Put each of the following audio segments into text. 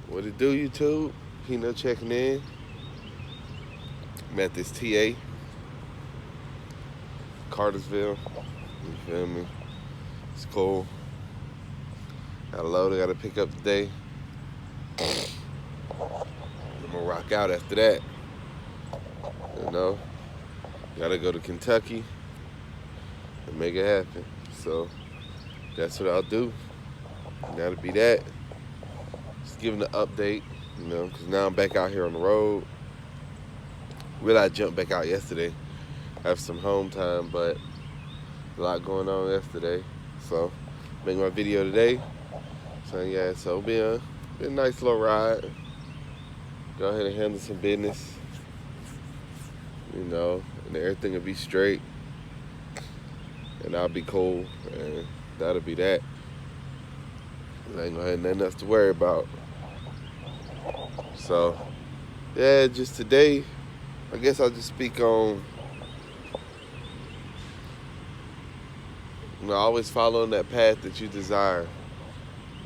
What it do, YouTube? Pino checking in. I'm at this TA, Cartersville. You feel me? It's cool. Got a load I gotta pick up today. I'm gonna rock out after that. You know, gotta go to Kentucky and make it happen. So that's what I'll do. That'll be that. Just giving the update, because now I'm back out here on the road. Really, I jumped back out yesterday. Have some home time, but a lot going on yesterday. So, make my video today. So, yeah, so be a nice little ride. Go ahead and handle some business, and everything will be straight. And I'll be cool, and that'll be that. I ain't gonna have nothing else to worry about. So, yeah, just today, I guess I'll just speak on, always following that path that you desire.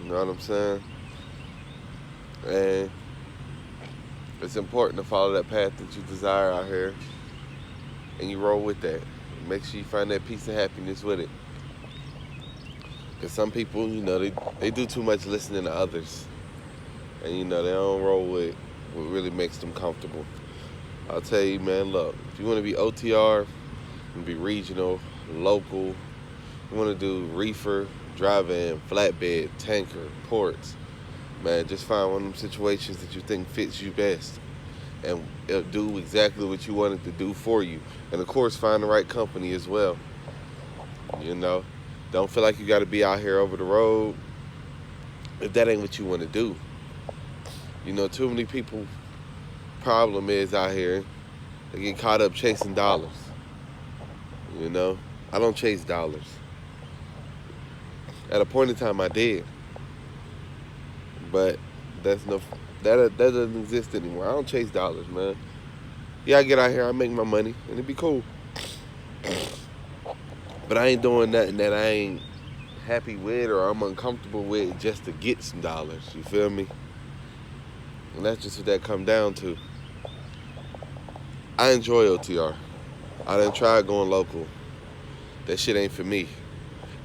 You know what I'm saying? And it's important to follow that path that you desire out here, and you roll with that. Make sure you find that peace and happiness with it. Because some people, they do too much listening to others. And, they don't roll with what really makes them comfortable. I'll tell you, man, look, if you want to be OTR, you be regional, local, you want to do reefer, drive-in, flatbed, tanker, ports, man, just find one of them situations that you think fits you best. And it'll do exactly what you want it to do for you. And, of course, find the right company as well. Don't feel like you got to be out here over the road if that ain't what you want to do. Too many people, problem is out here, they get caught up chasing dollars. I don't chase dollars. At a point in time, I did. But that doesn't exist anymore. I don't chase dollars, man. Yeah, I get out here, I make my money, and it'd be cool. But I ain't doing nothing that I ain't happy with or I'm uncomfortable with just to get some dollars. You feel me? And that's just what that come down to. I enjoy OTR. I done tried going local. That shit ain't for me.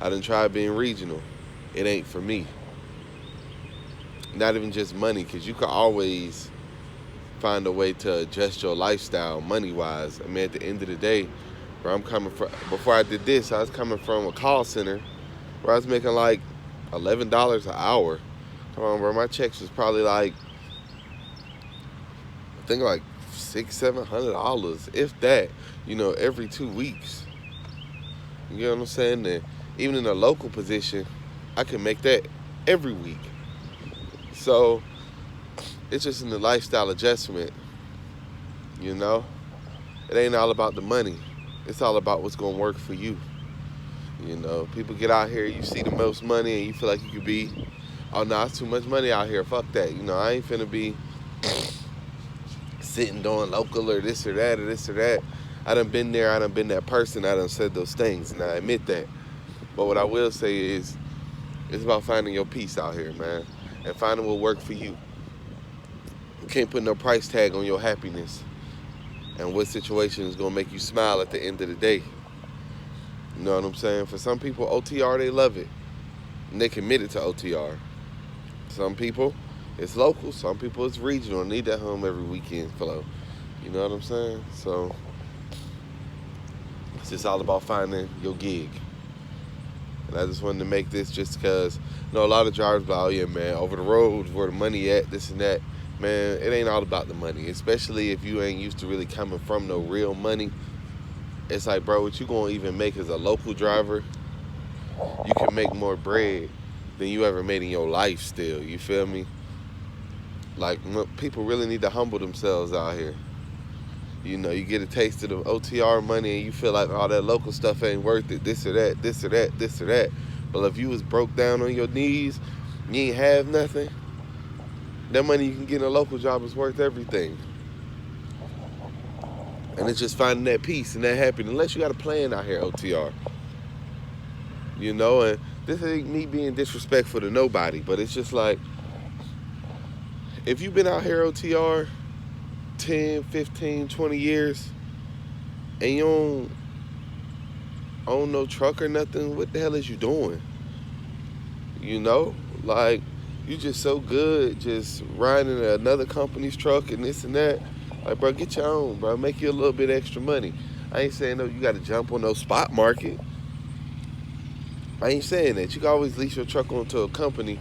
I done tried being regional. It ain't for me. Not even just money, because you can always find a way to adjust your lifestyle money-wise. I mean, at the end of the day, where I'm coming from, before I did this, I was coming from a call center where I was making like $11 an hour. Come on, bro, my checks was probably like, I think like $600-700, if that, every 2 weeks. You know what I'm saying? And even in a local position, I can make that every week. So it's just in the lifestyle adjustment, It ain't all about the money. It's all about what's going to work for you. People get out here, you see the most money, and you feel like you could be, oh, no, it's too much money out here. Fuck that. I ain't finna be sitting doing local or this or that or this or that. I done been there. I done been that person. I done said those things, and I admit that. But what I will say is, it's about finding your peace out here, man, and finding what work for you. You can't put no price tag on your happiness and what situation is going to make you smile at the end of the day. You know what I'm saying? For some people, OTR, they love it, and they committed to OTR. Some people, it's local. Some people, it's regional. Need that home every weekend flow. You know what I'm saying? So it's just all about finding your gig. And I just wanted to make this just because, a lot of drivers be like, oh yeah, man, over the road, where the money at, this and that. Man, it ain't all about the money, especially if you ain't used to really coming from no real money. It's like, bro, what you gonna even make as a local driver? You can make more bread than you ever made in your life still, you feel me? Like, people really need to humble themselves out here. You get a taste of the OTR money and you feel like all that local stuff ain't worth it, this or that, this or that, this or that. But if you was broke down on your knees, you ain't have nothing, that money you can get in a local job is worth everything. And it's just finding that peace and that happiness. Unless you got a plan out here, OTR. And this ain't me being disrespectful to nobody, but it's just like, if you've been out here OTR 10, 15, 20 years and you don't own no truck or nothing, what the hell is you doing? You know? Like, you just so good just riding another company's truck and this and that. Like, bro, get your own, bro. Make you a little bit extra money. I ain't saying, no, you got to jump on no spot market. I ain't saying that. You can always lease your truck onto a company,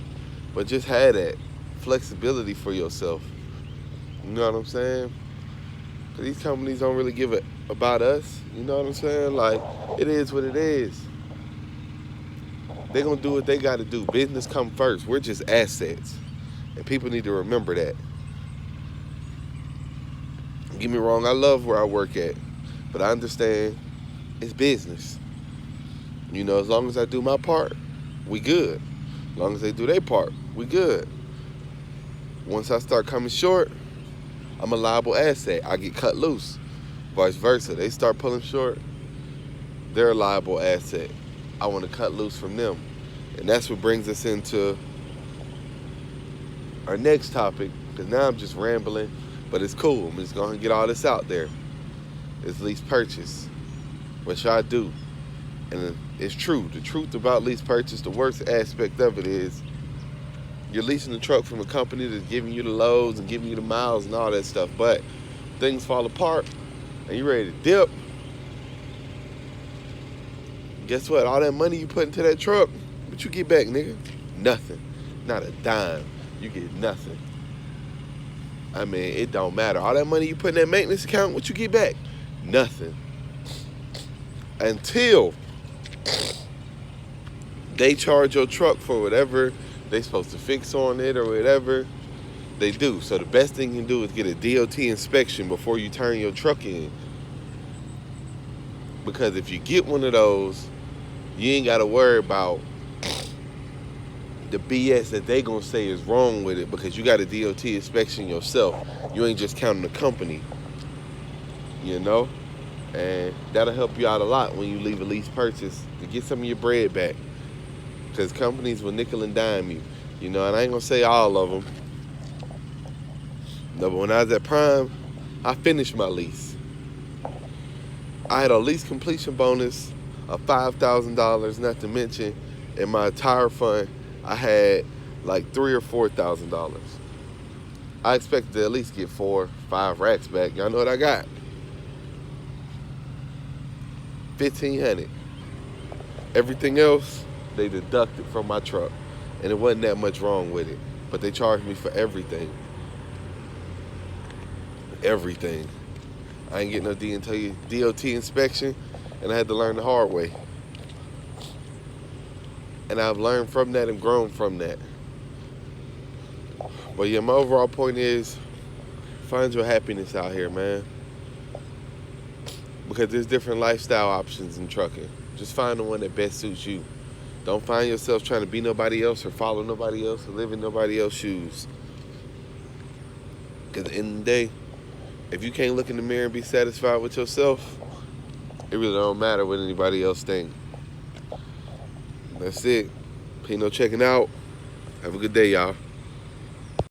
but just have that flexibility for yourself. You know what I'm saying? Because these companies don't really give a about us. You know what I'm saying? Like, it is what it is. They're going to do what they got to do. Business come first. We're just assets. And people need to remember that. Don't get me wrong, I love where I work at. But I understand it's business. You know, as long as I do my part, we good. As long as they do their part, we good. Once I start coming short, I'm a liable asset. I get cut loose. Vice versa. They start pulling short, they're a liable asset. I want to cut loose from them. And that's what brings us into our next topic, because now I'm just rambling, but it's cool. I'm just going to get all this out there. It's lease purchase. What should I do? And it's true. The truth about lease purchase, the worst aspect of it is you're leasing the truck from a company that's giving you the loads and giving you the miles and all that stuff. But things fall apart and you're ready to dip. Guess what? All that money you put into that truck, what you get back, nigga? Nothing. Not a dime. You get nothing. I mean, it don't matter. All that money you put in that maintenance account, what you get back? Nothing. Until they charge your truck for whatever they supposed to fix on it or whatever they do. So the best thing you can do is get a DOT inspection before you turn your truck in. Because if you get one of those, you ain't got to worry about the BS that they gonna say is wrong with it, because you got a DOT inspection yourself. You ain't just counting the company, you know? And that'll help you out a lot when you leave a lease purchase to get some of your bread back. Because companies will nickel and dime you, you know? And I ain't gonna say all of them. No, but when I was at Prime, I finished my lease. I had a lease completion bonus of $5,000, not to mention in my tire fund, I had like $3,000 or $4,000. I expected to at least get 4, 5 racks back. Y'all know what I got? $1,500. Everything else, they deducted from my truck. And it wasn't that much wrong with it. But they charged me for everything. Everything. I ain't getting no DOT inspection, and I had to learn the hard way. And I've learned from that and grown from that. But yeah, my overall point is, find your happiness out here, man. Because there's different lifestyle options in trucking. Just find the one that best suits you. Don't find yourself trying to be nobody else or follow nobody else or live in nobody else's shoes. Because at the end of the day, if you can't look in the mirror and be satisfied with yourself, it really don't matter what anybody else thinks. That's it. Pino checking out. Have a good day, y'all.